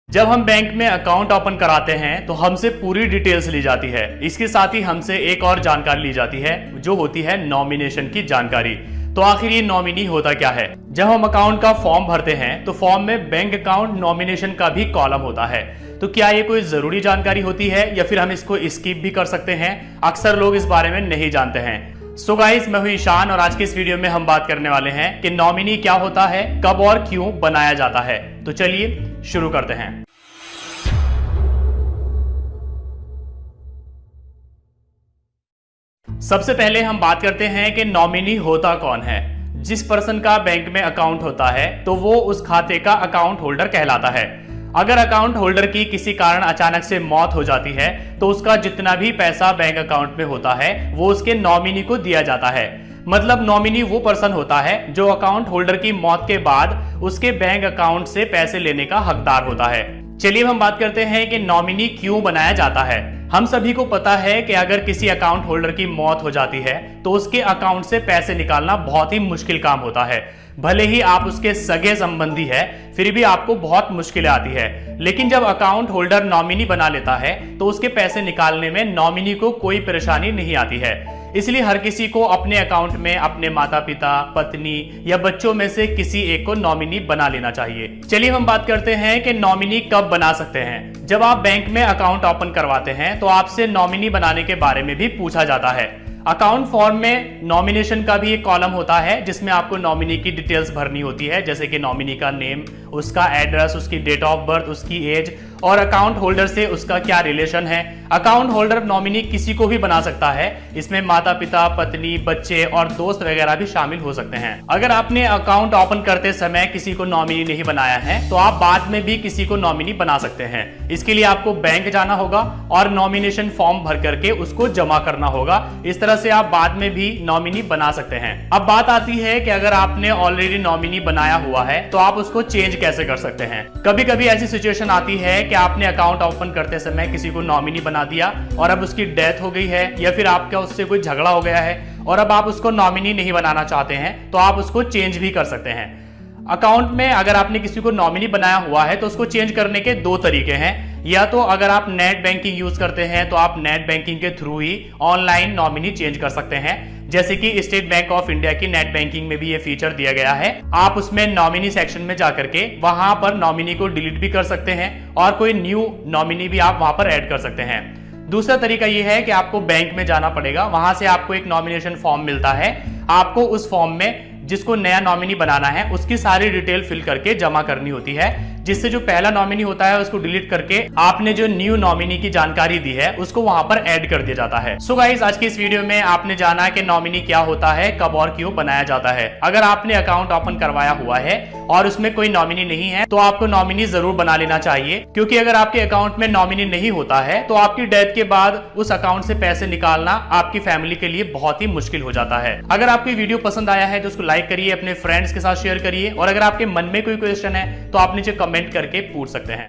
जब हम बैंक में अकाउंट ओपन कराते हैं तो हमसे पूरी डिटेल्स ली जाती है। इसके साथ ही हमसे एक और जानकारी ली जाती है जो होती है नॉमिनेशन की जानकारी। तो आखिर ये नॉमिनी होता क्या है? जब हम अकाउंट का फॉर्म भरते हैं तो फॉर्म में बैंक अकाउंट नॉमिनेशन का भी कॉलम होता है। तो क्या ये कोई जरूरी जानकारी होती है या फिर हम इसको स्किप भी कर सकते हैं? अक्सर लोग इस बारे में नहीं जानते हैं। सो गाइस, मैं हूं ईशान और आज के इस वीडियो में हम बात करने वाले हैं कि नॉमिनी क्या होता है, कब और क्यों बनाया जाता है। तो चलिए शुरू करते हैं। सबसे पहले हम बात करते हैं कि नॉमिनी होता कौन है। जिस पर्सन का बैंक में अकाउंट होता है तो वो उस खाते का अकाउंट होल्डर कहलाता है। अगर अकाउंट होल्डर की किसी कारण अचानक से मौत हो जाती है तो उसका जितना भी पैसा बैंक अकाउंट में होता है वो उसके नॉमिनी को दिया जाता है। मतलब नॉमिनी वो पर्सन होता है जो अकाउंट होल्डर की मौत के बाद उसके बैंक अकाउंट से पैसे लेने का हकदार होता है। चलिए हम बात करते हैं कि नॉमिनी क्यों बनाया जाता है। हम सभी को पता है कि अगर किसी अकाउंट होल्डर की मौत हो जाती है तो उसके अकाउंट से पैसे निकालना बहुत ही मुश्किल काम होता है। भले ही आप उसके सगे संबंधी है फिर भी आपको बहुत मुश्किलें आती है। लेकिन जब अकाउंट होल्डर नॉमिनी बना लेता है तो उसके पैसे निकालने में नॉमिनी को कोई परेशानी नहीं आती है। इसलिए हर किसी को अपने अकाउंट में अपने माता पिता, पत्नी या बच्चों में से किसी एक को नॉमिनी बना लेना चाहिए। चलिए हम बात करते हैं कि नॉमिनी कब बना सकते हैं। जब आप बैंक में अकाउंट ओपन करवाते हैं तो आपसे नॉमिनी बनाने के बारे में भी पूछा जाता है। अकाउंट फॉर्म में नॉमिनेशन का भी एक कॉलम होता है जिसमें आपको नॉमिनी की डिटेल्स भरनी होती है, जैसे कि नॉमिनी का नेम, उसका एड्रेस, उसकी डेट ऑफ बर्थ, उसकी एज और अकाउंट होल्डर से उसका क्या रिलेशन है। अकाउंट होल्डर नॉमिनी किसी को भी बना सकता है। इसमें माता पिता, पत्नी, बच्चे और दोस्त वगैरह भी शामिल हो सकते हैं। अगर आपने अकाउंट ओपन करते समय किसी को नॉमिनी नहीं बनाया है तो आप बाद में भी किसी को नॉमिनी बना सकते हैं। इसके लिए आपको बैंक जाना होगा और नॉमिनेशन फॉर्म भर करके उसको जमा करना होगा। इस तरह से आप बाद में भी नॉमिनी बना सकते हैं। अब बात आती है कि अगर आपने ऑलरेडी नॉमिनी बनाया हुआ है तो आप उसको चेंज कैसे कर सकते हैं। कभी कभी ऐसी सिचुएशन आती है कि आपने अकाउंट ओपन करते समय किसी को नॉमिनी बना दिया और अब उसकी डेथ हो गई है या फिर आपका उससे कोई झगड़ा हो गया है और अब आप उसको नॉमिनी नहीं बनाना चाहते हैं तो आप उसको चेंज भी कर सकते हैं। अकाउंट में अगर आपने किसी को नॉमिनी बनाया हुआ है तो उसको चेंज करने के दो तरीके हैं। या तो अगर आप नेट बैंकिंग यूज करते हैं तो आप नेट बैंकिंग के थ्रू ही ऑनलाइन नॉमिनी चेंज कर सकते हैं, जैसे कि स्टेट बैंक ऑफ इंडिया की नेट बैंकिंग में भी ये फीचर दिया गया है। आप उसमें नॉमिनी सेक्शन में जाकर के वहां पर नॉमिनी को डिलीट भी कर सकते हैं और कोई न्यू नॉमिनी भी आप वहां पर ऐड कर सकते हैं। दूसरा तरीका यह है कि आपको बैंक में जाना पड़ेगा, वहां से आपको एक नॉमिनेशन फॉर्म मिलता है। आपको उस फॉर्म में जिसको नया नॉमिनी बनाना है उसकी सारी डिटेल फिल करके जमा करनी होती है, जिससे जो पहला नॉमिनी होता है उसको डिलीट करके आपने जो न्यू नॉमिनी की जानकारी दी है उसको वहां पर ऐड कर दिया जाता है। सो गाइस, आज की इस वीडियो में आपने जाना कि नॉमिनी क्या होता है, कब और क्यों बनाया जाता है। अगर आपने अकाउंट ओपन करवाया हुआ है और उसमें कोई नॉमिनी नहीं है तो आपको नॉमिनी जरूर बना लेना चाहिए, क्योंकि अगर आपके अकाउंट में नॉमिनी नहीं होता है तो आपकी डेथ के बाद उस अकाउंट से पैसे निकालना आपकी फैमिली के लिए बहुत ही मुश्किल हो जाता है। अगर आपको वीडियो पसंद आया है तो उसको लाइक करिए, अपने फ्रेंड्स के साथ शेयर करिए और अगर आपके मन में कोई क्वेश्चन है तो आप नीचे कमेंट करके पूछ सकते हैं।